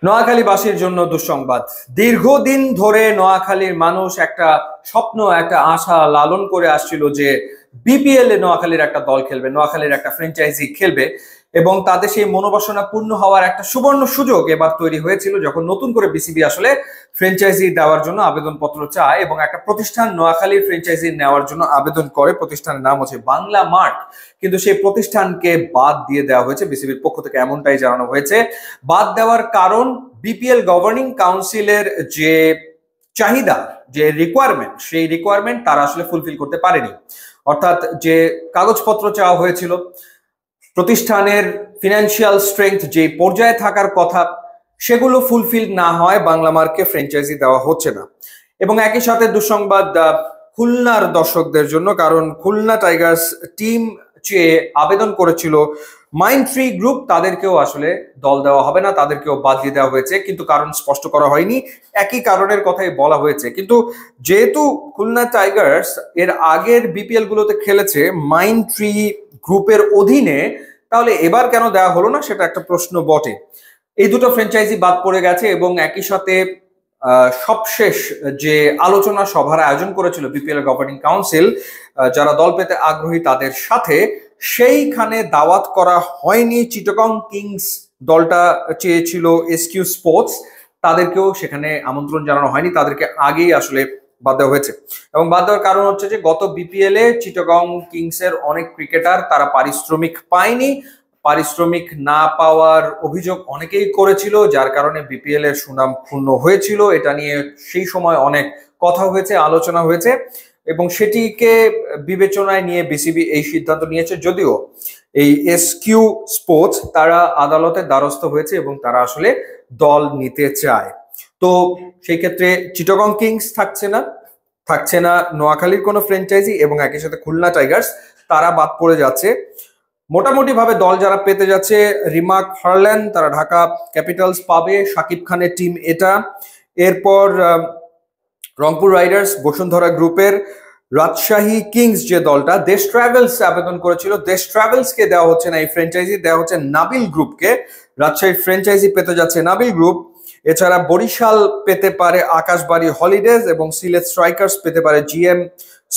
নোয়াখালীবাসীর জন্য দুঃসংবাদ। দীর্ঘদিন ধরে নোয়াখালীর মানুষ একটা স্বপ্ন, একটা আশা লালন করে আসছিল যে বিপিএল এ নোয়াখালীর একটা দল খেলবে, নোয়াখালীর একটা ফ্র্যাঞ্চাইজি খেলবে এবং তাদের সেই মনোবাসনা পূর্ণ হওয়ার একটা সুবর্ণ সুযোগ এবার তৈরি হয়েছিল যখন নতুন করে বিসিবি আসলে ফ্র্যাঞ্চাইজি দেওয়ার জন্য আবেদনপত্র চায় এবং একটা প্রতিষ্ঠান নোয়াখালীর ফ্র্যাঞ্চাইজি নেওয়ার জন্য আবেদন করে। প্রতিষ্ঠানের নাম হচ্ছে বাংলা মার্ট, কিন্তু সেই প্রতিষ্ঠানকে বাদ দিয়ে দেওয়া হয়েছে বিসিবির পক্ষ থেকে, এমনটাই জানানো হয়েছে। বাদ দেওয়ার কারণ বিপিএল গভর্নিং কাউন্সিলের যে চাহিদা, যে রিকোয়ারমেন্ট, সেই রিকোয়ারমেন্ট তারা আসলে ফুলফিল করতে পারেনি। অর্থাৎ যে কাগজপত্র চাওয়া হয়েছিল, প্রতিষ্ঠানের ফিনান্সিয়াল স্ট্রেংথ যে পর্যায়ে থাকার কথা, সেগুলো ফুলফিল না হয় বাংলা মার্কে ফ্র্যাঞ্চাইজি দেওয়া হচ্ছে না। এবং একই সাথে দুঃসংবাদ খুলনার দর্শকদের জন্য, কারণ খুলনা টাইগার্স টিম চেয়ে আবেদন করেছিল মাইন্ডট্রি গ্রুপ, তাদেরকেও আসলে দল দেওয়া হবে না, তাদেরকেও বাদ দিয়ে দেওয়া হয়েছে, কিন্তু কারণ স্পষ্ট করা হয়নি। একই কারণের কথাই বলা হয়েছে, কিন্তু যেহেতু খুলনা টাইগার্স এর আগের বিপিএল গুলোতে খেলেছে মাইন্ডট্রি গ্রুপের অধীনে, তাহলে এবার কেন দেওয়া হলো না সেটা একটা প্রশ্ন বটে। এই দুটো ফ্র্যাঞ্চাইজি বাদ পড়ে গেছে এবং একই সাথে সবশেষ যে আলোচনা সভার আয়োজন করেছিল বিপিএল গভর্নিং কাউন্সিল যারা দল পেতে আগ্রহী তাদের সাথে, সেইখানে দাওয়াত করা হয়নি। চিটাগং কিংস দলটা চেয়েছিল এসকিউ স্পোর্টস, তাদেরকেও সেখানে আমন্ত্রণ জানানো হয়নি, তাদেরকে আগেই আসলে বাদ দেওয়া হয়েছে। এবং বাদ দেওয়ার কারণ হচ্ছে যে গত বিপিএল এ চিটাগং কিংসের অনেক ক্রিকেটার তারা পারিশ্রমিক পায়নি, পারিশ্রমিক না পাওয়ার অভিযোগ অনেকেই করেছিল, যার কারণে বিপিএল এর সুনাম ক্ষুণ্ণ হয়েছিল। এটা নিয়ে সেই সময় অনেক কথা হয়েছে, আলোচনা হয়েছে এবং সেটিকে বিবেচনায় নিয়ে বিসিবি এই সিদ্ধান্ত নিয়েছে। যদিও এই এসকিউ স্পোর্টস তারা আদালতের দ্বারস্থ হয়েছে এবং তারা আসলে দল নিতে চায়। তো সেই ক্ষেত্রে চিটাগং কিংস থাকছে না নোয়াখালীর কোনো ফ্র্যাঞ্চাইজি, এবং একই সাথে খুলনা টাইগার্স তারা বাদ পড়ে যাচ্ছে। মোটামুটি ভাবে দল যারা পেতে যাচ্ছে, রিমার্ক হারল্যান্ড তারা ঢাকা ক্যাপিটালস পাবে, শাকিব খানের টিম এটা। এরপর রংপুর রাইডার্স বসুন্ধরা গ্রুপের, রাজশাহী কিংস যে দলটা, দেশ ট্রাভেলস আবেদন করেছিল, দেশ ট্রাভেলসকে দেওয়া হচ্ছে না এই ফ্র্যাঞ্চাইজি, দেওয়া হচ্ছে নাবিল গ্রুপকে। রাজশাহী ফ্র্যাঞ্চাইজি পেতে যাচ্ছে নাবিল গ্রুপ। এছাড়া বরিশাল পেতে পারে আকাশবাড়ি হলিডেজ এবং সিলেট স্ট্রাইকার্স পেতে পারে GM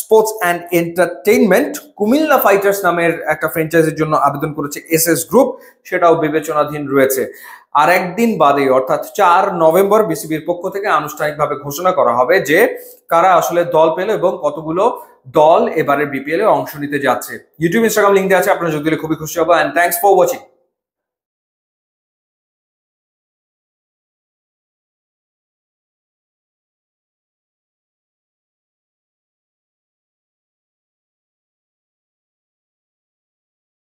sports and entertainment. Comilla fighters নামের একটা ফ্র্যাঞ্চাইজির জন্য আবেদন করেছে এসএস গ্রুপ, সেটাও বিবেচনাধীন রয়েছে। আর একদিন বাদে অর্থাৎ 4 নভেম্বর বিসিবির পক্ষ থেকে আনুষ্ঠানিকভাবে ঘোষণা করা হবে যে কারা আসলে দল পেল এবং কতগুলো দল এবারের বিপিএল এ অংশ নিতে যাচ্ছে। ইউটিউব ইনস্টাগ্রাম লিঙ্ক দেওয়া আছে, আপনারা যদি খুবই খুশি হবো। And thanks for watching.